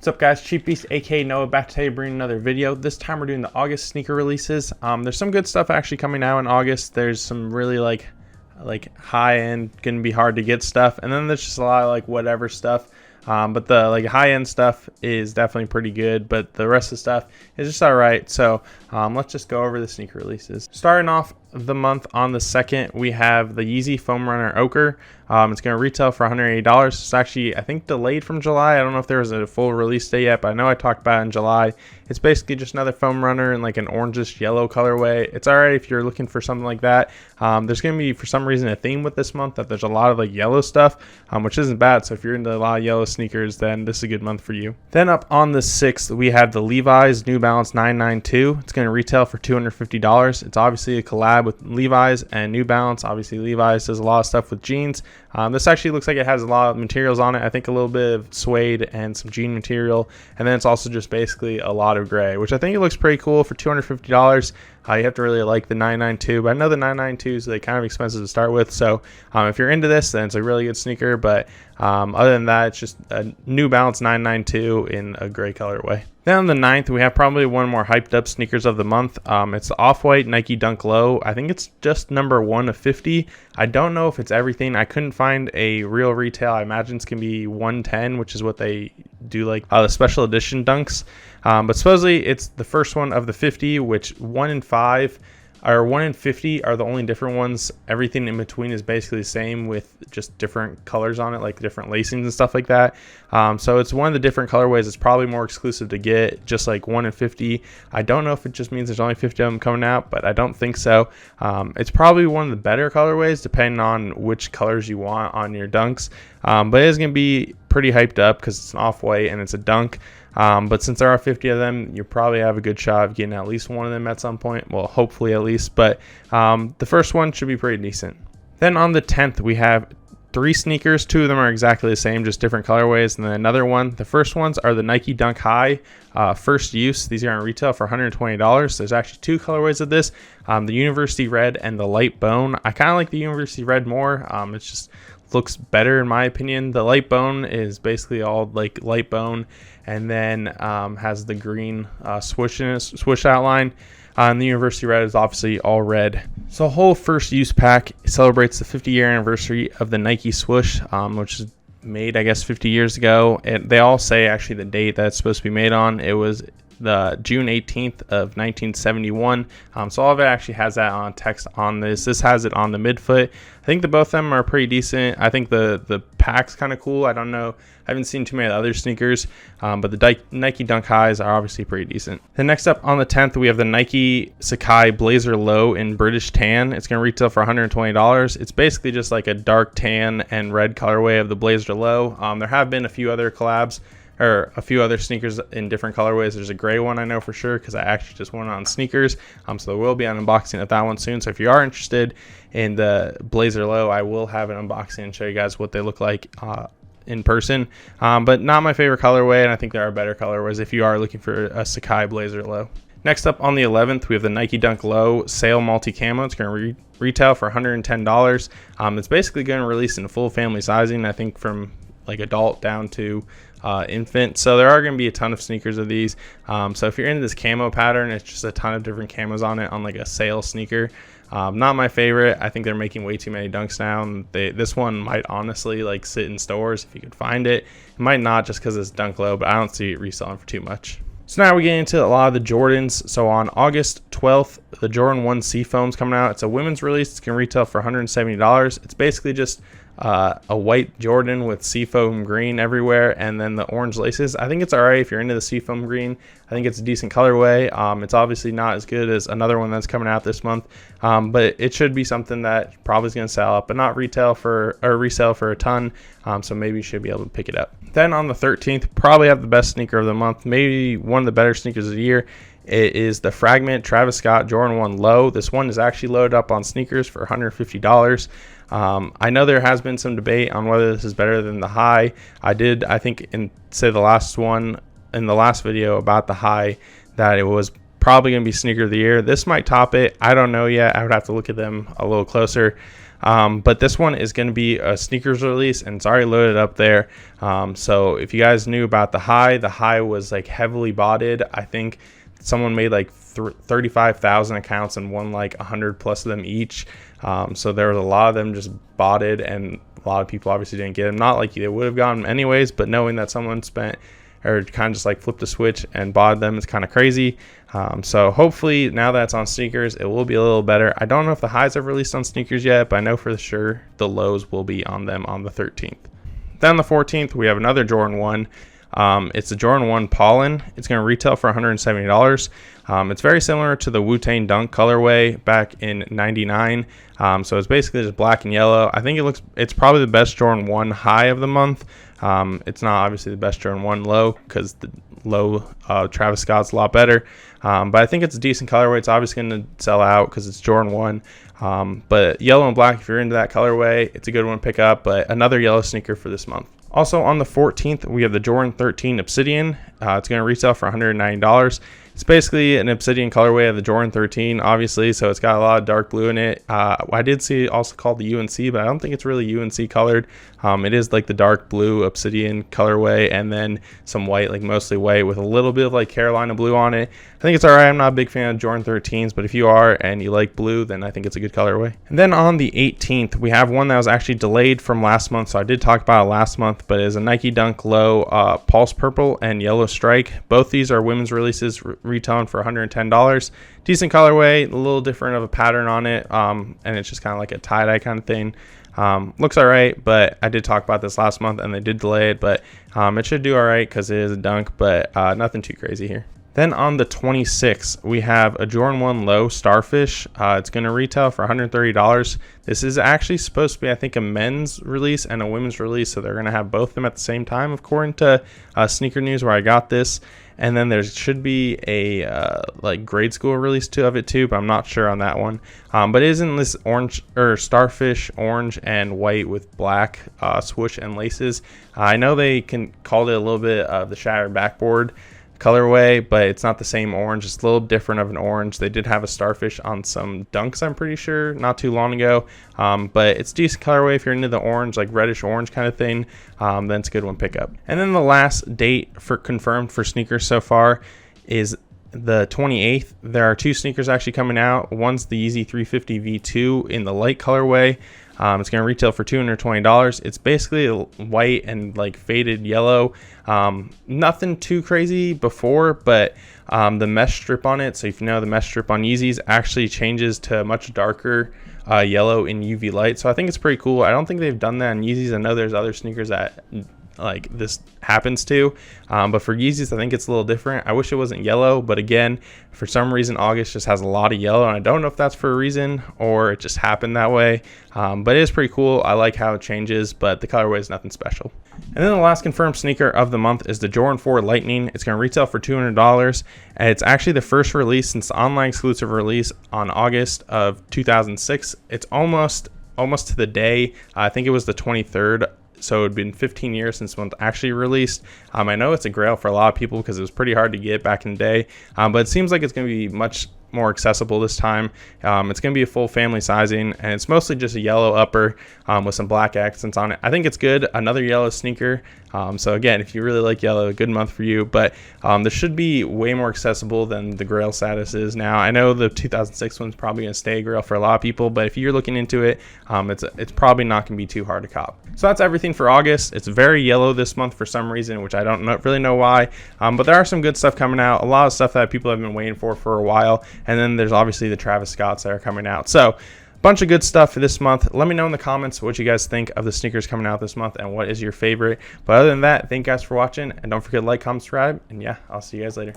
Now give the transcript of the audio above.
What's up, guys? Cheap Beast aka Noah back to bring another video. This time we're doing the August sneaker releases. There's some good stuff actually coming out in August. There's some really like high end, gonna be hard to get stuff, and then there's just a lot of like whatever stuff. But the high end stuff is definitely pretty good, but the rest of the stuff is just all right. So let's just go over the sneaker releases. Starting off the month on the 2nd, we have the Yeezy Foam Runner Ochre. It's going to retail for $180. It's actually, I think, delayed from July. I don't know if there was a full release date yet, but I know I talked about it in July. It's basically just another foam runner in like an orangish yellow colorway. It's all right if you're looking for something like that. There's going to be, for some reason, a theme with this month that there's a lot of like yellow stuff, which isn't bad. So if you're into a lot of yellow sneakers, then this is a good month for you. Then up on the 6th, we have the Levi's New Balance 992. It's going to retail for $250. It's obviously a collab with Levi's and New Balance. Obviously, Levi's does a lot of stuff with jeans. This actually looks like it has a lot of materials on it. I think a little bit of suede and some jean material. And then it's also just basically a lot of gray, which I think it looks pretty cool for $250. You have to really like the 992, but I know the 992s, they're kind of expensive to start with. So if you're into this, then it's a really good sneaker. But other than that, it's just a New Balance 992 in a gray colorway. Then on the 9th, we have probably one more hyped up sneakers of the month. It's the Off-White Nike Dunk Low. I think it's just number 1 of 50. I don't know if it's everything. I couldn't find a real retail. I imagine it's going to be 110, which is what they do, like the special edition dunks. But supposedly it's the first one of the 50, which 1 in 5 or 1 in 50 are the only different ones. Everything in between is basically the same with just different colors on it, like different lacings and stuff like that. So it's one of the different colorways. It's probably more exclusive to get, just like 1 in 50. I don't know if it just means there's only 50 of them coming out, but I don't think so. It's probably one of the better colorways depending on which colors you want on your dunks. But it is going to be pretty hyped up because it's an Off-White and it's a dunk. But since there are 50 of them, you probably have a good shot of getting at least one of them at some point. Well, hopefully at least. But the first one should be pretty decent. Then on the 10th, we have 3 sneakers. 2 of them are exactly the same, just different colorways. And then another one. The first ones are the Nike Dunk High first use. These are on retail for $120. There's actually 2 colorways of this. The University Red and the Light Bone. I kind of like the University Red more. It's just looks better in my opinion. The Light Bone is basically all like light bone, and then has the green swoosh outline. And the University Red is obviously all red. So the whole first use pack celebrates the 50-year anniversary of the Nike swoosh, which is made, I guess, 50 years ago. And they all say actually the date that it's supposed to be made on. It was the June 18th of 1971. So all of it actually has that on text on this. This has it on the midfoot. I think both of them are pretty decent. I think the pack's kind of cool. I don't know. I haven't seen too many other sneakers, but the Nike Dunk Highs are obviously pretty decent. Then next up on the 10th, we have the Nike Sacai Blazer Low in British Tan. It's going to retail for $120. It's basically just like a dark tan and red colorway of the Blazer Low. There have been a few other collabs, or a few other sneakers in different colorways. There's a gray one I know for sure because I actually just went on sneakers. So there will be an unboxing of that one soon. So if you are interested in the Blazer Low, I will have an unboxing and show you guys what they look like in person. But not my favorite colorway, and I think there are better colorways if you are looking for a Sacai Blazer Low. Next up on the 11th, we have the Nike Dunk Low Sail Multi Camo. It's going to retail for $110. It's basically going to release in full family sizing, I think from like adult down to infant. So there are going to be a ton of sneakers of these. So if you're into this camo pattern, it's just a ton of different camos on it on like a sail sneaker. Not my favorite. I think they're making way too many dunks now. And this one might honestly like sit in stores if you could find it. It might not just because it's Dunk Low, but I don't see it reselling for too much. So now we get into a lot of the Jordans. So on August 12th, the Jordan 1 Seafoam's coming out. It's a women's release. It's going to retail for $170. It's basically just a white Jordan with seafoam green everywhere, and then the orange laces. I think it's alright if you're into the seafoam green. I think it's a decent colorway. It's obviously not as good as another one that's coming out this month, but it should be something that probably is going to sell up, but not resell for a ton. So maybe you should be able to pick it up. Then on the 13th, probably have the best sneaker of the month, maybe one of the better sneakers of the year. It is the Fragment Travis Scott Jordan 1 Low. This one is actually loaded up on sneakers for $150. I know there has been some debate on whether this is better than the High. I think in the last video about the High that it was probably going to be sneaker of the year. This might top it. I don't know yet. I would have to look at them a little closer. But this one is going to be a sneakers release, and it's already loaded up there. So if you guys knew about the high was like heavily botted. I think someone made like 35,000 accounts and won like 100 plus of them each. So there was a lot of them just botted, and a lot of people obviously didn't get them. Not like they would have gotten them anyways, but knowing that someone spent or kind of just like flipped a switch and bought them is kind of crazy. So hopefully now that it's on sneakers, it will be a little better. I don't know if the highs have released on sneakers yet, but I know for sure the lows will be on them on the 13th. Then the 14th, we have another Jordan 1. It's the Jordan 1 Pollen. It's going to retail for $170. It's very similar to the Wu-Tang Dunk colorway back in '99. So it's basically just black and yellow. I think it's probably the best Jordan 1 high of the month. It's not obviously the best Jordan 1 low, because the low Travis Scott's a lot better. But I think it's a decent colorway. It's obviously going to sell out because it's Jordan 1. But yellow and black, if you're into that colorway, it's a good one to pick up. But another yellow sneaker for this month. Also on the 14th, we have the Jordan 13 Obsidian. It's going to retail for $190. It's basically an Obsidian colorway of the Jordan 13, obviously, so it's got a lot of dark blue in it. I did see it also called the UNC, but I don't think it's really UNC colored. It is like the dark blue Obsidian colorway, and then some white, like mostly white, with a little bit of like Carolina blue on it. I think it's all right. I'm not a big fan of Jordan 13s, but if you are and you like blue, then I think it's a good colorway. And then on the 18th, we have one that was actually delayed from last month, so I did talk about it last month, but it is a Nike Dunk Low Pulse Purple and Yellow Strike. Both these are women's releases, retailing for $110. Decent colorway, a little different of a pattern on it, and it's just kind of like a tie-dye kind of thing. Looks all right, but I did talk about this last month and they did delay it, but it should do all right because it is a dunk, but nothing too crazy here. Then on the 26th, we have a Jordan 1 Low Starfish. It's going to retail for $130. This is actually supposed to be, I think, a men's release and a women's release, so they're going to have both of them at the same time, according to Sneaker News, where I got this. And then there should be a like grade school release of it too, but I'm not sure on that one. But it is in this orange or starfish orange and white with black swoosh and laces. I know they called it a little bit of the shattered backboard colorway, but it's not the same orange. It's a little different of an orange. They did have a starfish on some dunks, I'm pretty sure, not too long ago. But it's decent colorway if you're into the orange, like reddish orange kind of thing. Then it's a good one to pick up. And then the last date for confirmed for sneakers so far is the 28th. There are two sneakers actually coming out. One's the Yeezy 350 V2 in the light colorway. It's going to retail for $220. It's basically white and like faded yellow. Nothing too crazy before, but the mesh strip on it, so if you know, the mesh strip on Yeezys actually changes to a much darker yellow in UV light. So I think it's pretty cool. I don't think they've done that on Yeezys. I know there's other sneakers that like this happens to, but for Yeezys I think it's a little different. I wish it wasn't yellow, but again, for some reason August just has a lot of yellow, and I don't know if that's for a reason or it just happened that way. But it is pretty cool. I like how it changes, but the colorway is nothing special. And then the last confirmed sneaker of the month is the Jordan 4 Lightning. It's going to retail for $200, and it's actually the first release since the online exclusive release on August of 2006. It's almost to the day. I think it was the 23rd. So it had been 15 years since one actually released. I know it's a grail for a lot of people because it was pretty hard to get back in the day, but it seems like it's going to be much more accessible this time. It's going to be a full family sizing, and it's mostly just a yellow upper with some black accents on it. I think it's good. Another yellow sneaker. So again, if you really like yellow, a good month for you. But this should be way more accessible than the grail status is now. I know the 2006 one's probably going to stay a grail for a lot of people, but if you're looking into it, it's probably not going to be too hard to cop. So that's everything for August. It's very yellow this month for some reason, which I don't really know why. But there are some good stuff coming out. A lot of stuff that people have been waiting for a while. And then there's obviously the Travis Scotts that are coming out. So bunch of good stuff for this month. Let me know in the comments what you guys think of the sneakers coming out this month and what is your favorite. But other than that, thank you guys for watching, and don't forget to like, comment, subscribe, and yeah, I'll see you guys later.